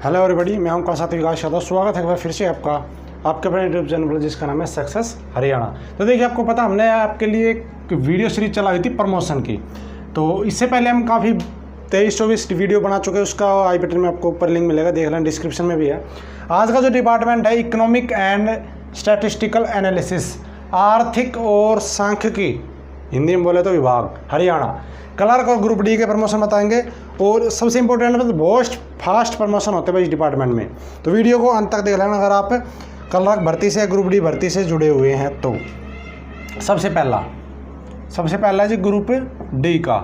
Hello everybody, मैं हूं कौशात विकास यादव। स्वागत है एक बार फिर से आपका आपके अपने यूट्यूब चैनल जिसका नाम है सक्सेस हरियाणा। तो देखिए, आपको पता हमने आपके लिए एक वीडियो सीरीज चलाई थी प्रमोशन की। तो इससे पहले हम काफ़ी 23-24 वीडियो बना चुके हैं। उसका आई बटन में आपको ऊपर लिंक मिलेगा, देख लेना, डिस्क्रिप्शन में भी है। आज का जो डिपार्टमेंट है इकोनॉमिक एंड स्टैटिस्टिकल एनालिसिस, आर्थिक और सांख्यिकी, हिंदी में बोले तो विभाग, हरियाणा। क्लर्क और ग्रुप डी के प्रमोशन बताएंगे। और सबसे इंपॉर्टेंट है, बहुत फास्ट प्रमोशन होते हैं भाई इस डिपार्टमेंट में। तो वीडियो को अंत तक देख लेना अगर आप क्लर्क भर्ती से, ग्रुप डी भर्ती से जुड़े हुए हैं तो। सबसे पहला जी ग्रुप डी का।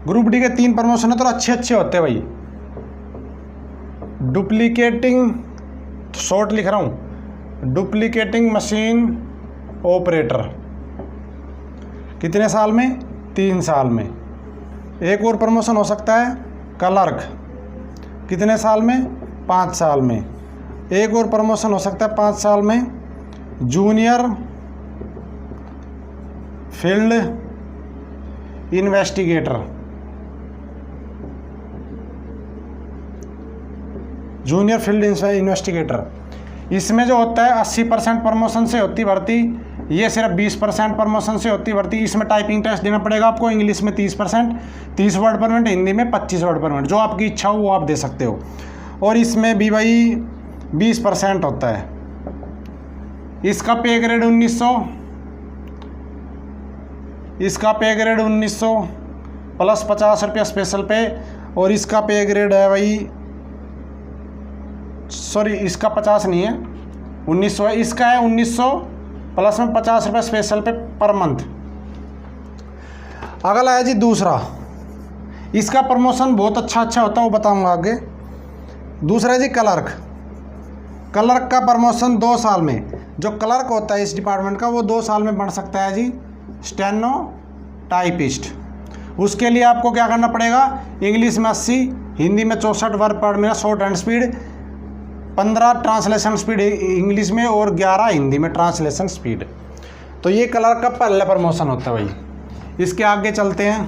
ग्रुप डी के 3 प्रमोशन है तो अच्छे होते हैं भाई। डुप्लीकेटिंग, शॉर्ट लिख रहा हूँ, डुप्लीकेटिंग मशीन ऑपरेटर, कितने साल में? 3 साल में। एक और प्रमोशन हो सकता है क्लर्क, कितने साल में? 5 साल में। एक और प्रमोशन हो सकता है 5 साल में junior field investigator. Junior field investigator, इसमें जो होता है 80% प्रमोशन से होती भर्ती, ये सिर्फ 20% प्रमोशन से होती भर्ती। इसमें टाइपिंग टेस्ट देना पड़ेगा आपको। इंग्लिश में 30%, 30 वर्ड पर मिनट, हिंदी में 25 वर्ड पर मिनट, जो आपकी इच्छा हो वो आप दे सकते हो। और इसमें भी भाई 20% होता है। इसका पे ग्रेड 1900, इसका पे ग्रेड 1900 प्लस 50 रुपया स्पेशल पे। और इसका पे ग्रेड है भाई, सॉरी इसका 50 नहीं है, 1900 है। इसका है 1900 प्लस में 50 रुपये स्पेशल पे पर मंथ। अगला है जी दूसरा, इसका प्रमोशन बहुत अच्छा होता है, वो बताऊंगा आगे। दूसरा है जी क्लर्क। क्लर्क का प्रमोशन 2 साल में, जो क्लर्क होता है इस डिपार्टमेंट का, वो 2 साल में बन सकता है जी स्टेनो टाइपिस्ट। उसके लिए आपको क्या करना पड़ेगा? इंग्लिश में 80, हिंदी में 64 वर्ड पर minute short hand speed, 15 translation speed English में और 11 हिंदी में ट्रांसलेशन स्पीड। तो ये क्लर्क का पहला प्रमोशन होता है भाई। इसके आगे चलते हैं।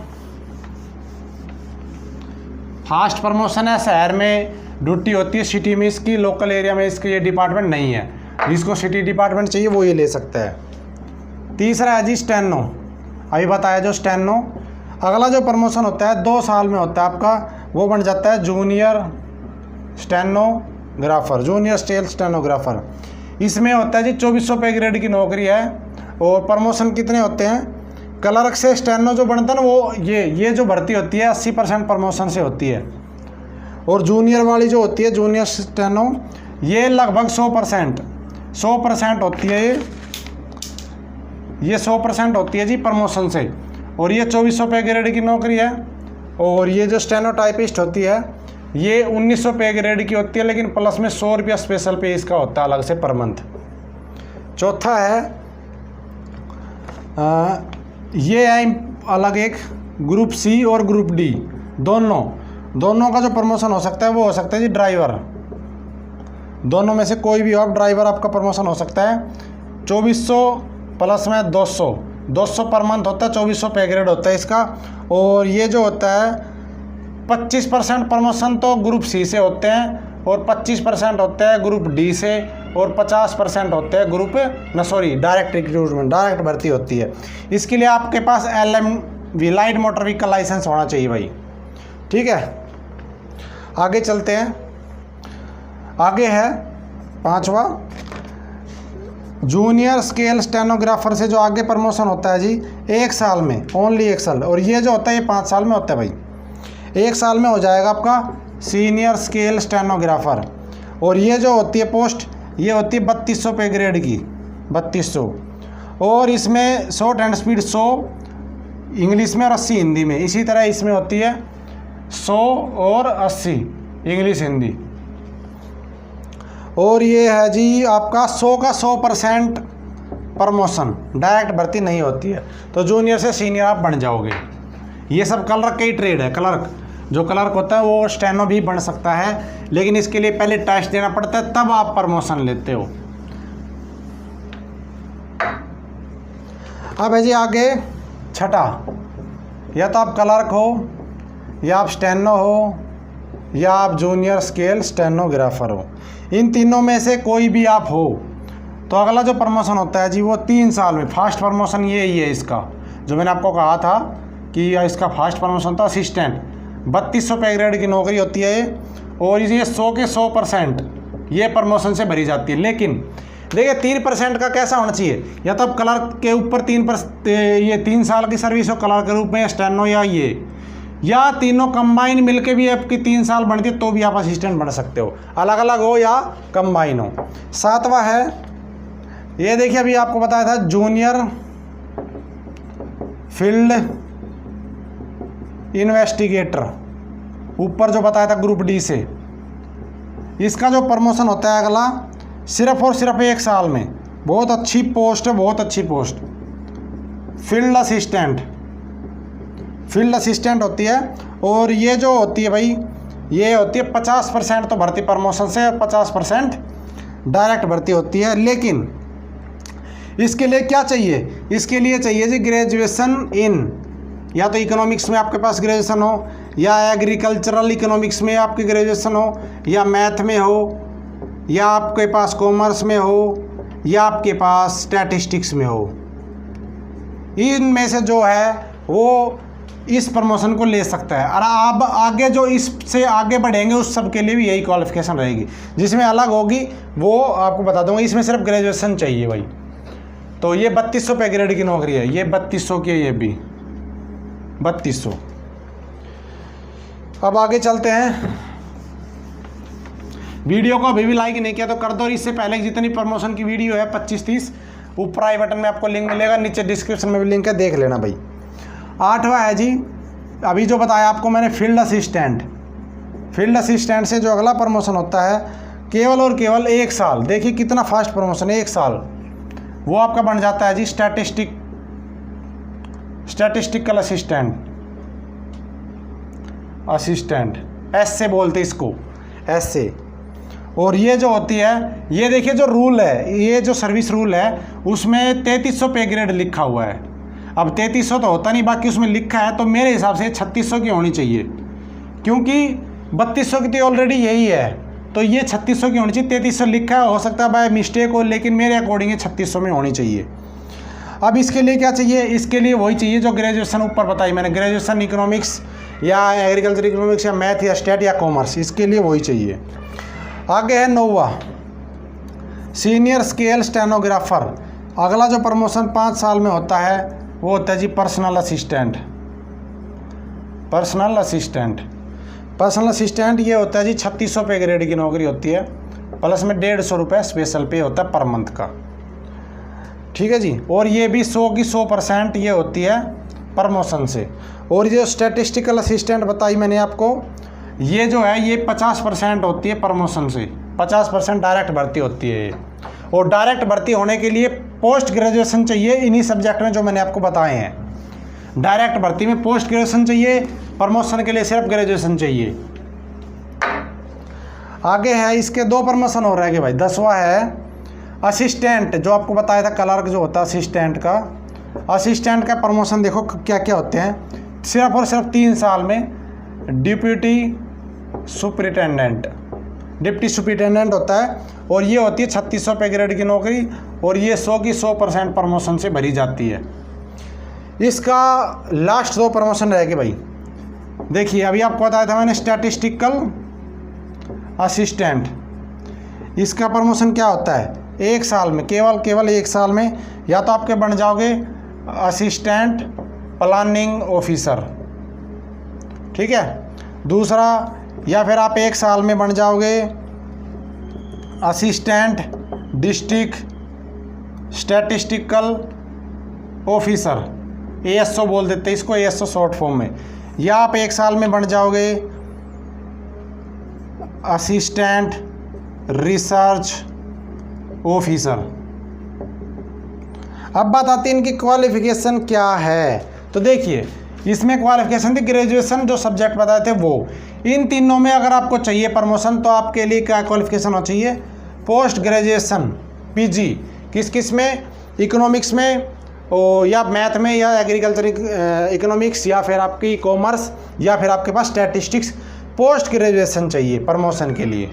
फास्ट प्रमोशन है, शहर में ड्यूटी होती है, सिटी में इसकी, लोकल एरिया में इसकी ये डिपार्टमेंट नहीं है। जिसको सिटी डिपार्टमेंट चाहिए वो ये ले सकता है। तीसरा है जी स्टेनो, अभी बताया जो स्टेनो। अगला जो प्रमोशन होता है 2 साल में होता है आपका, वो बन जाता है जूनियर स्टेनोग्राफर, जूनियर स्टेनोग्राफर। इसमें होता है जी 2400 पे ग्रेड की नौकरी है। और प्रमोशन कितने होते हैं? क्लर्क से स्टेनो जो बनता है ना, वो ये जो भर्ती होती है 80% प्रमोशन से होती है। और जूनियर वाली जो होती है जूनियर स्टेनो, ये लगभग 100% होती है। ये 100% होती है जी प्रमोशन से। और ये 2400 पे ग्रेड की नौकरी है। और ये जो स्टेनो टाइपिस्ट होती है ये 1900 पे ग्रेड की होती है, लेकिन प्लस में 100 रुपया स्पेशल पे इसका होता है अलग से पर मंथ। चौथा है ये है अलग एक ग्रुप सी और ग्रुप डी, दोनों का जो प्रमोशन हो सकता है वो हो सकता है जी ड्राइवर। दोनों में से कोई भी आप ड्राइवर, आपका प्रमोशन हो सकता है। 2400 प्लस में 200 पर मंथ होता है, 2400 पे ग्रेड होता है इसका। और ये जो होता है 25% प्रमोशन तो ग्रुप सी से होते हैं, और 25% होते हैं ग्रुप डी से, और 50% होते हैं ग्रुप डायरेक्ट रिक्रूटमेंट, डायरेक्ट भर्ती होती है। इसके लिए आपके पास LMV light motor vehicle licence होना चाहिए भाई। ठीक है, आगे चलते हैं। आगे है 5वां जूनियर स्केल स्टेनोग्राफर से जो आगे प्रमोशन होता है जी 1 साल में, ओनली 1 साल। और ये जो होता है ये 5 साल में होता है भाई। 1 साल में हो जाएगा आपका सीनियर स्केल स्टेनोग्राफर। और ये जो होती है पोस्ट, ये होती है 3200 पे ग्रेड की, 3200। और इसमें शॉर्ट हैंड स्पीड 100 इंग्लिश में और 80 हिंदी में। इसी तरह इसमें होती है 100 और 80 इंग्लिश हिंदी। और ये है जी आपका 100 का 100% प्रमोशन, डायरेक्ट भर्ती नहीं होती है। तो जूनियर से सीनियर आप बन जाओगे। ये सब क्लर्क का ही ट्रेड है। क्लर्क जो क्लर्क होता है वो स्टेनो भी बन सकता है, लेकिन इसके लिए पहले टेस्ट देना पड़ता है, तब आप प्रमोशन लेते हो। अब है जी आगे 6ठा, या तो आप क्लर्क हो, या आप स्टेनो हो, या आप जूनियर स्केल स्टेनोग्राफर हो। इन तीनों में से कोई भी आप हो तो अगला जो प्रमोशन होता है जी वो 3 साल में, फास्ट प्रमोशन ये ही है इसका, जो मैंने आपको कहा था कि इसका फास्ट प्रमोशन था असिस्टेंट। 3200 पे ग्रेड की नौकरी होती है ये, और ये 100 के 100% ये प्रमोशन से भरी जाती है। लेकिन देखिए 3% का कैसा होना चाहिए, या तो आप क्लर्क के ऊपर 3 साल की सर्विस हो क्लर्क के रूप में, या स्टेनो या ये, या तीनों कंबाइन मिलके भी आपकी 3 साल बनती है तो भी आप असिस्टेंट बन सकते हो, अलग अलग हो या कंबाइन हो। 7वां है, ये देखिए अभी आपको बताया था जूनियर फील्ड इन्वेस्टिगेटर, ऊपर जो बताया था ग्रुप डी से। इसका जो प्रमोशन होता है अगला सिर्फ और सिर्फ 1 साल में, बहुत अच्छी पोस्ट है, बहुत अच्छी पोस्ट, फील्ड असिस्टेंट होती है। और ये जो होती है भाई, ये होती है 50% तो भर्ती प्रमोशन से, 50% डायरेक्ट भर्ती होती है। लेकिन इसके लिए क्या चाहिए, इसके लिए चाहिए जी ग्रेजुएशन इन, या तो इकोनॉमिक्स में आपके पास ग्रेजुएशन हो, या एग्रीकल्चरल इकोनॉमिक्स में आपकी ग्रेजुएशन हो, या मैथ में हो, या आपके पास कॉमर्स में हो, या आपके पास स्टैटिस्टिक्स में हो। इनमें से जो है वो इस प्रमोशन को ले सकता है। और आप आगे जो इससे आगे बढ़ेंगे उस सब के लिए भी यही क्वालिफिकेशन रहेगी, जिसमें अलग होगी वो आपको बता दूंगा। इसमें सिर्फ ग्रेजुएशन चाहिए भाई। तो ये 3200 पे ग्रेड की नौकरी है, ये 3200 की है, ये भी 3200। अब आगे चलते हैं। वीडियो को अभी भी लाइक नहीं किया तो कर दो। इससे पहले जितनी प्रमोशन की वीडियो है 25-30 ऊपर आई बटन में आपको लिंक मिलेगा, नीचे डिस्क्रिप्शन में भी लिंक है, देख लेना भाई। 8वां है जी, अभी जो बताया आपको मैंने फील्ड असिस्टेंट से जो अगला प्रमोशन होता है केवल और केवल 1 साल, देखिए कितना फास्ट प्रमोशन है, 1 साल, वो आपका बन जाता है जी स्टैटिस्टिकल असिस्टेंट, एस से बोलते इसको, एस से। और ये जो होती है, ये देखिए जो रूल है, ये जो सर्विस रूल है उसमें 3300 पे ग्रेड लिखा हुआ है। अब 3300 तो होता नहीं, बाकी उसमें लिखा है, तो मेरे हिसाब से 3600 की होनी चाहिए, क्योंकि 3200 की तो ऑलरेडी यही है, तो ये 3600 की होनी चाहिए। 3300 लिखा है, हो सकता है बाय मिस्टेक हो, लेकिन मेरे अकॉर्डिंग ये 3600 में होनी चाहिए। अब इसके लिए क्या चाहिए, इसके लिए वही चाहिए जो ग्रेजुएशन ऊपर बताई मैंने, ग्रेजुएशन इकोनॉमिक्स या एग्रीकल्चर इकोनॉमिक्स या मैथ या स्टेट या कॉमर्स, इसके लिए वही चाहिए। आगे है 9वां, सीनियर स्केल स्टेनोग्राफर। अगला जो प्रमोशन 5 साल में होता है वो होता है जी पर्सनल असिस्टेंट। ये होता है जी 3600 पे ग्रेड की नौकरी होती है, प्लस में 150 रुपये स्पेशल पे होता है पर मंथ का, ठीक है जी। और ये भी 100 की 100% ये होती है प्रमोशन से। और ये स्टैटिस्टिकल असिस्टेंट बताई मैंने आपको, ये जो है ये 50% होती है प्रमोशन से, 50% डायरेक्ट भर्ती होती है ये। और डायरेक्ट भर्ती होने के लिए पोस्ट ग्रेजुएशन चाहिए इन्हीं सब्जेक्ट में जो मैंने आपको बताए हैं। डायरेक्ट भर्ती में पोस्ट ग्रेजुएशन चाहिए, प्रमोशन के लिए सिर्फ ग्रेजुएशन चाहिए। आगे है, इसके 2 प्रमोशन हो रहे हैं भाई। 10वां है असिस्टेंट, जो आपको बताया था क्लर्क जो होता है असिस्टेंट का प्रमोशन देखो क्या क्या होते हैं। सिर्फ और सिर्फ 3 साल में डिप्टी सुपरिटेंडेंट होता है, और ये होती है 3600 पे ग्रेड की नौकरी, और ये 100 की 100% प्रमोशन से भरी जाती है। इसका लास्ट 2 प्रमोशन रहेगी भाई। देखिए अभी आपको बताया था मैंने स्टैटिस्टिकल असिस्टेंट, इसका प्रमोशन क्या होता है 1 साल में, केवल 1 साल में, या तो आपके बन जाओगे असिस्टेंट प्लानिंग ऑफिसर, ठीक है, दूसरा, या फिर आप 1 साल में बन जाओगे assistant district statistical officer, ASO बोल देते हैं इसको, ASO शॉर्ट फॉर्म में, या आप 1 साल में बन जाओगे असिस्टेंट रिसर्च ऑफिसर। अब बात आती है इनकी क्वालिफिकेशन क्या है। तो देखिए इसमें क्वालिफिकेशन थी ग्रेजुएशन, जो सब्जेक्ट बताए थे वो। इन तीनों में अगर आपको चाहिए प्रमोशन तो आपके लिए क्या क्वालिफिकेशन होना चाहिए, पोस्ट ग्रेजुएशन PG, किस में, इकोनॉमिक्स में या मैथ में या एग्रीकल्चर इकोनॉमिक्स, या फिर आपकी कॉमर्स, या फिर आपके पास स्टैटिस्टिक्स, पोस्ट ग्रेजुएशन चाहिए प्रमोशन के लिए।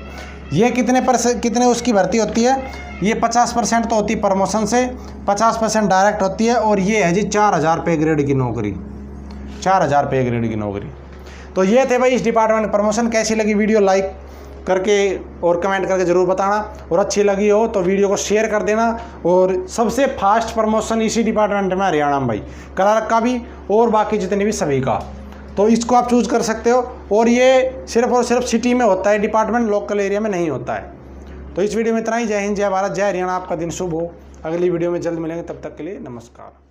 ये कितने उसकी भर्ती होती है, ये 50% तो होती है प्रमोशन से, 50% डायरेक्ट होती है, और ये है जी 4000 पे ग्रेड की नौकरी, 4000 पे ग्रेड की नौकरी। तो ये थे भाई इस डिपार्टमेंट प्रमोशन। कैसी लगी वीडियो लाइक करके और कमेंट करके ज़रूर बताना, और अच्छी लगी हो तो वीडियो को शेयर कर देना। और सबसे फास्ट प्रमोशन इसी डिपार्टमेंट में हरियाणा में भाई, क्लर्क का भी और बाकी जितने भी सभी का, तो इसको आप चूज़ कर सकते हो। और ये सिर्फ और सिर्फ सिटी में होता है डिपार्टमेंट, लोकल एरिया में नहीं होता है। तो इस वीडियो में इतना ही। जय हिंद, जय भारत, जय हरियाणा। आपका दिन शुभ हो। अगली वीडियो में जल्द मिलेंगे, तब तक के लिए नमस्कार।